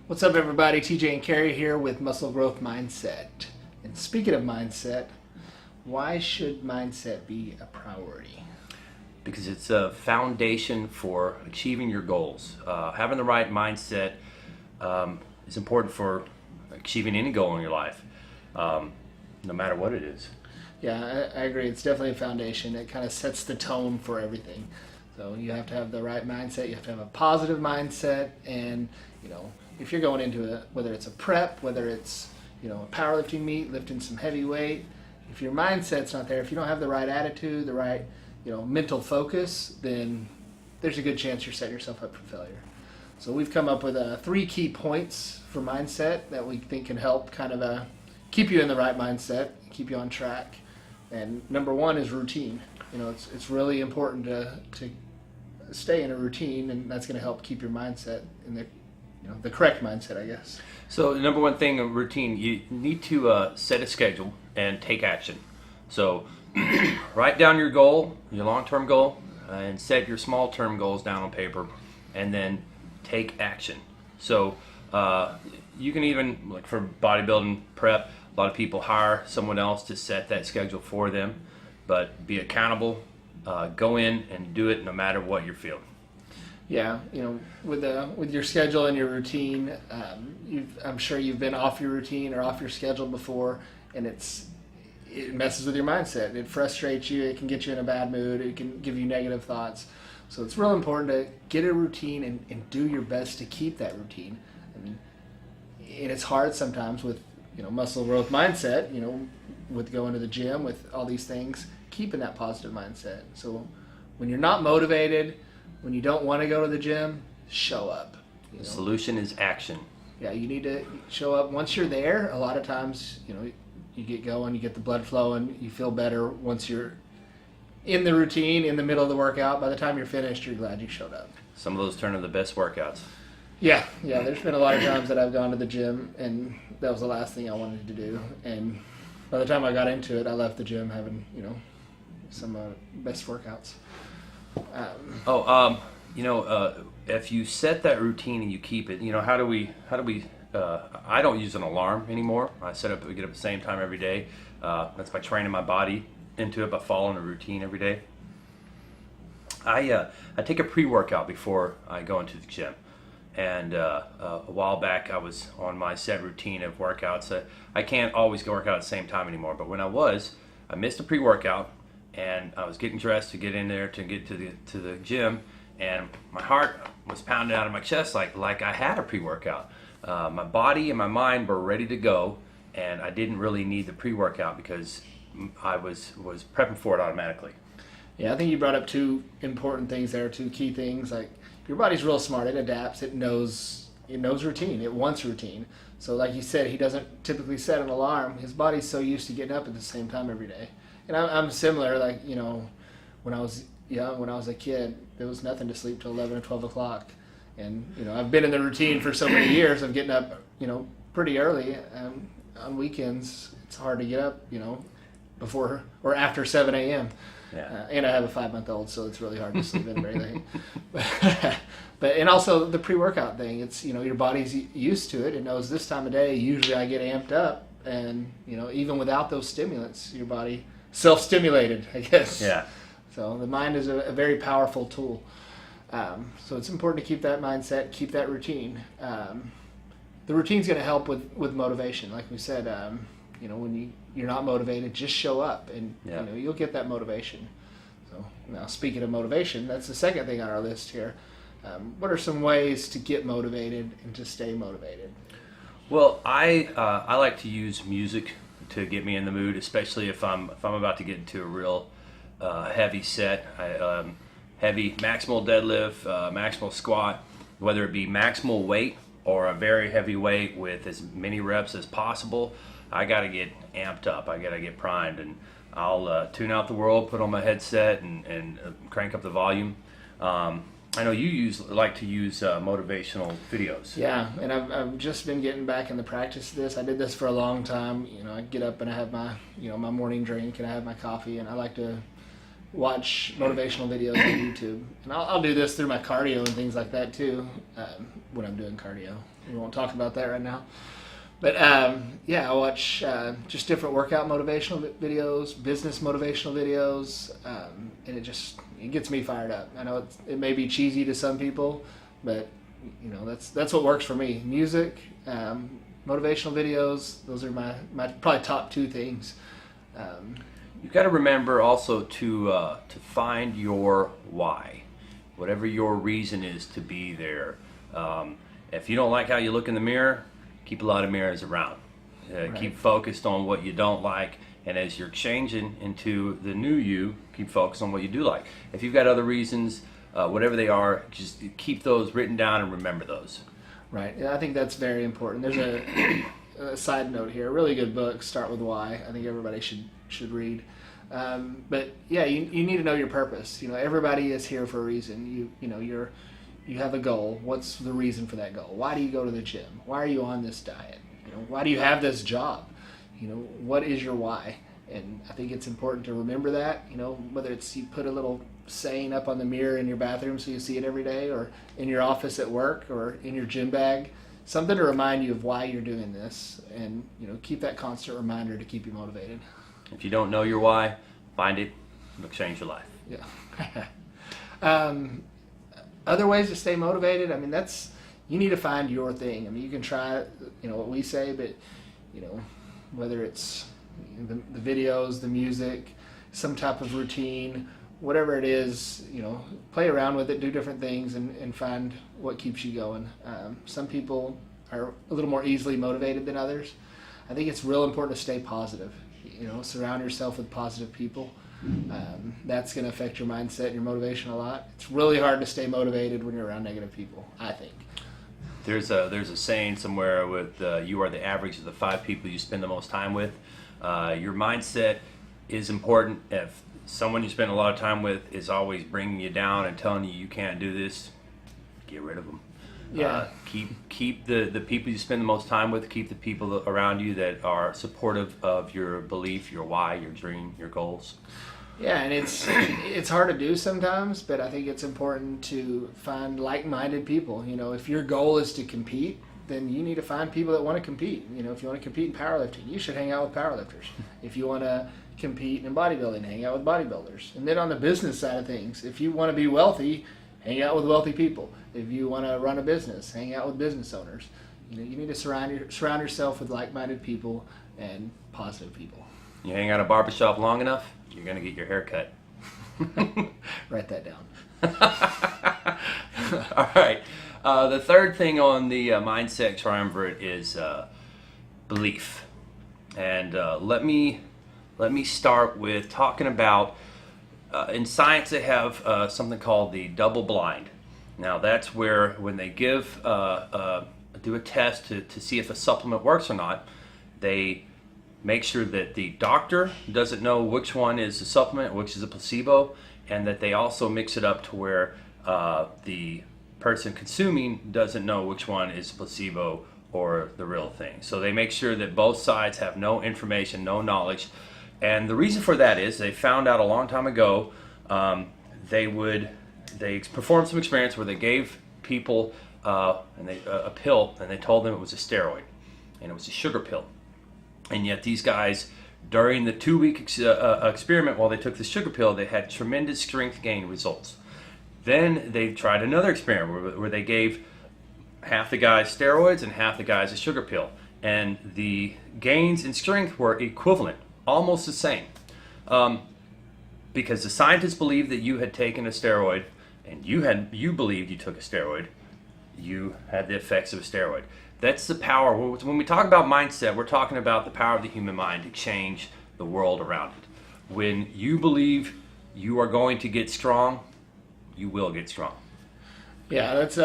What's up, everybody? TJ and Carrie here with Muscle Growth Mindset. And speaking of mindset, why should mindset be a priority? Because it's a foundation for achieving your goals. Having the right mindset is important for achieving any goal in your life, no matter what it is. Yeah, I agree. It's definitely a foundation. It kind of sets the tone for everything. So you have to have the right mindset. You have to have a positive mindset. And, if you're going into it, whether it's a prep, whether it's, a powerlifting meet, lifting some heavy weight, if your mindset's not there, if you don't have the right attitude, the right, mental focus, then there's a good chance you're setting yourself up for failure. So we've come up with 3 key points for mindset that we think can help kind of keep you in the right mindset, keep you on track. And number 1 is routine. It's really important to stay in a routine, and that's going to help keep your mindset in the correct mindset, I guess. So the number 1 thing in routine, you need to set a schedule and take action. So write down your goal, your long-term goal, and set your small-term goals down on paper, and then take action. So you can even, like for bodybuilding prep, a lot of people hire someone else to set that schedule for them, but be accountable, go in and do it no matter what you're feeling. Yeah, with your schedule and your routine, I'm sure you've been off your routine or off your schedule before, and it messes with your mindset. It frustrates you. It can get you in a bad mood. It can give you negative thoughts. So it's real important to get a routine and do your best to keep that routine. And it's hard sometimes with muscle growth mindset. With going to the gym, with all these things, keeping that positive mindset. So when you're not motivated, when you don't want to go to the gym, show up. The solution is action. Yeah, you need to show up. Once you're there, a lot of times, you get going, you get the blood flowing, you feel better once you're in the routine, in the middle of the workout. By the time you're finished, you're glad you showed up. Some of those turn into the best workouts. Yeah, there's been a lot of times that I've gone to the gym, and that was the last thing I wanted to do. And by the time I got into it, I left the gym having, some best workouts. If you set that routine and you keep it, how do we, I don't use an alarm anymore. I get up at the same time every day. That's by training my body into it, by following a routine every day. I take a pre-workout before I go into the gym. And a while back, I was on my set routine of workouts. I can't always go work out at the same time anymore, but when I missed a pre-workout, and I was getting dressed to get in there to get to the gym, and my heart was pounding out of my chest like I had a pre-workout. My body and my mind were ready to go, and I didn't really need the pre-workout because I was prepping for it automatically. Yeah, I think you brought up 2 important things there, 2 key things. Like, your body's real smart. It adapts. It knows routine. It wants routine. So like you said, he doesn't typically set an alarm. His body's so used to getting up at the same time every day. And I'm similar. Like, when I was young, when I was a kid, there was nothing to sleep till 11 or 12 o'clock. And, I've been in the routine for so many years of getting up, pretty early. On weekends, it's hard to get up, before or after 7 a.m. Yeah. And I have a 5-month-old, so it's really hard to sleep in very late. But and also the pre-workout thing. It's your body's used to it. It knows this time of day. Usually I get amped up, and even without those stimulants, your body self-stimulated, I guess. Yeah. So the mind is a very powerful tool. So it's important to keep that mindset, keep that routine. The routine's going to help with motivation, like we said. When you're not motivated, just show up, and you'll get that motivation. So now, speaking of motivation, that's the second thing on our list here. What are some ways to get motivated and to stay motivated? Well, I like to use music to get me in the mood, especially if I'm about to get into a real heavy set, heavy maximal deadlift, maximal squat, whether it be maximal weight or a very heavy weight with as many reps as possible. I got to get amped up. I got to get primed, and I'll tune out the world, put on my headset, and crank up the volume. I know you like to use motivational videos. Yeah, and I've just been getting back in the practice of this. I did this for a long time. I get up and I have my my morning drink, and I have my coffee, and I like to watch motivational videos on YouTube. And I'll do this through my cardio and things like that too. when I'm doing cardio. We won't talk about that right now. But yeah, I watch just different workout motivational videos, business motivational videos, and it gets me fired up. I know it may be cheesy to some people, but that's what works for me. Music, motivational videos, those are my probably top two things. You've got to remember also to find your why, whatever your reason is to be there. If you don't like how you look in the mirror, keep a lot of mirrors around. Right. Keep focused on what you don't like, and as you're changing into the new you, keep focused on what you do like. If you've got other reasons, whatever they are, just keep those written down and remember those. Right. Yeah, I think that's very important. There's a side note here. A really good book, Start With Why. I think everybody should read. But yeah, you need to know your purpose. Everybody is here for a reason. You have a goal. What's the reason for that goal? Why do you go to the gym? Why are you on this diet? Why do you have this job? What is your why? And I think it's important to remember that, whether it's you put a little saying up on the mirror in your bathroom so you see it every day, or in your office at work, or in your gym bag, something to remind you of why you're doing this, and keep that constant reminder to keep you motivated. If you don't know your why, find it. It'll change your life. Yeah. Other ways to stay motivated, you need to find your thing. You can try, what we say, but, whether it's the videos, the music, some type of routine, whatever it is, play around with it, do different things, and find what keeps you going. Some people are a little more easily motivated than others. I think it's real important to stay positive. Surround yourself with positive people. That's going to affect your mindset and your motivation a lot. It's really hard to stay motivated when you're around negative people, I think. There's a saying somewhere with you are the average of the 5 people you spend the most time with. Your mindset is important. If someone you spend a lot of time with is always bringing you down and telling you can't do this, get rid of them. Yeah. Keep the people you spend the most time with. Keep the people around you that are supportive of your belief, your why, your dream, your goals. Yeah, and it's hard to do sometimes, but I think it's important to find like-minded people. If your goal is to compete, then you need to find people that want to compete. If you want to compete in powerlifting, you should hang out with powerlifters. If you want to compete in bodybuilding, hang out with bodybuilders. And then on the business side of things, if you want to be wealthy, hang out with wealthy people. If you want to run a business, hang out with business owners. You need to surround yourself with like-minded people and positive people. You hang out at a barbershop long enough, you're going to get your hair cut. Write that down. All right. The third thing on the mindset triumvirate is belief. And let me start with talking about, in science they have something called the double blind. Now that's where when they do a test to see if a supplement works or not, they make sure that the doctor doesn't know which one is a supplement, which is a placebo, and that they also mix it up to where the person consuming doesn't know which one is placebo or the real thing. So they make sure that both sides have no information, no knowledge. And the reason for that is they found out a long time ago, they performed some experiments where they gave people a pill, and they told them it was a steroid, and it was a sugar pill. And yet these guys, during the 2-week experiment while they took the sugar pill, they had tremendous strength gain results. Then they tried another experiment where they gave half the guys steroids and half the guys a sugar pill. And the gains in strength were equivalent, almost the same. Because the scientists believed that you had taken a steroid, and you believed you took a steroid, you had the effects of a steroid. That's the power. When we talk about mindset, we're talking about the power of the human mind to change the world around it. When you believe you are going to get strong, you will get strong. Yeah, that's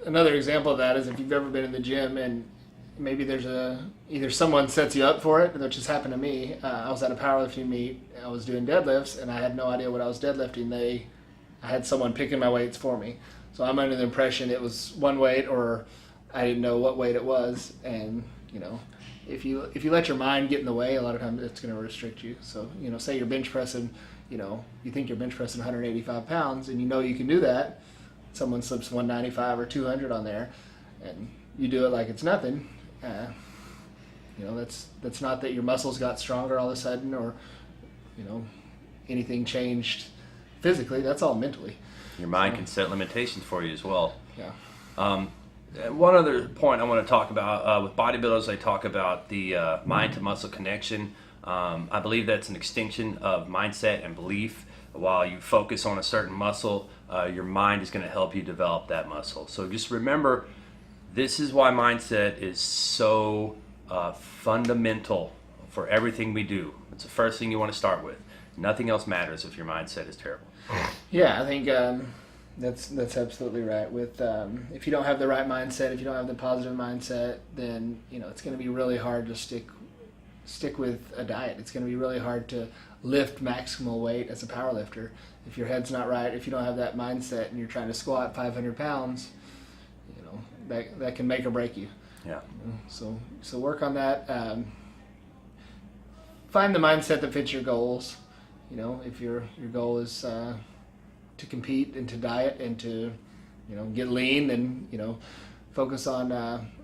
another example of that is if you've ever been in the gym and maybe there's either someone sets you up for it, which has happened to me. I was at a powerlifting meet. I was doing deadlifts, and I had no idea what I was deadlifting. I had someone picking my weights for me. So I'm under the impression it was one weight, or I didn't know what weight it was. And, if you let your mind get in the way, a lot of times it's going to restrict you. So, say you're bench pressing, you think you're bench pressing 185 pounds, and you can do that. Someone slips 195 or 200 on there. and you do it like it's nothing, that's not that your muscles got stronger all of a sudden, or anything changed physically. That's all mentally. Your mind can set limitations for you as well. Yeah. One other point I want to talk about, with bodybuilders, they talk about the mind to muscle connection. I believe that's an extension of mindset and belief. While you focus on a certain muscle, your mind is going to help you develop that muscle. So just remember, this is why mindset is so fundamental for everything we do. It's the first thing you want to start with. Nothing else matters if your mindset is terrible. Yeah, I think that's absolutely right. With if you don't have the right mindset, if you don't have the positive mindset, then it's going to be really hard to stick with a diet. It's going to be really hard to lift maximal weight as a power lifter if your head's not right. If you don't have that mindset and you're trying to squat 500 pounds, that can make or break you. Yeah. So work on that. Find the mindset that fits your goals. If your goal is to compete and to diet and to get lean, then focus on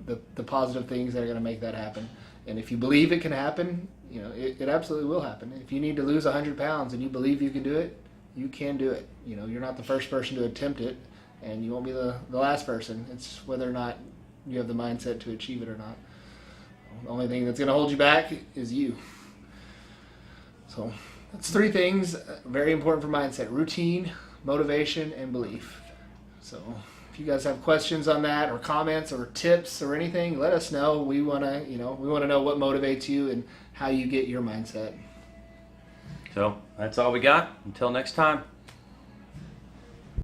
the positive things that are going to make that happen. And if you believe it can happen, it absolutely will happen. If you need to lose 100 pounds and you believe you can do it, you can do it. You're not the first person to attempt it, and you won't be the last person. It's whether or not you have the mindset to achieve it or not. The only thing that's going to hold you back is you. So that's 3 things very important for mindset: routine, motivation, and belief. So if you guys have questions on that, or comments, or tips, or anything, let us know. We want to know what motivates you and how you get your mindset. So that's all we got. Until next time.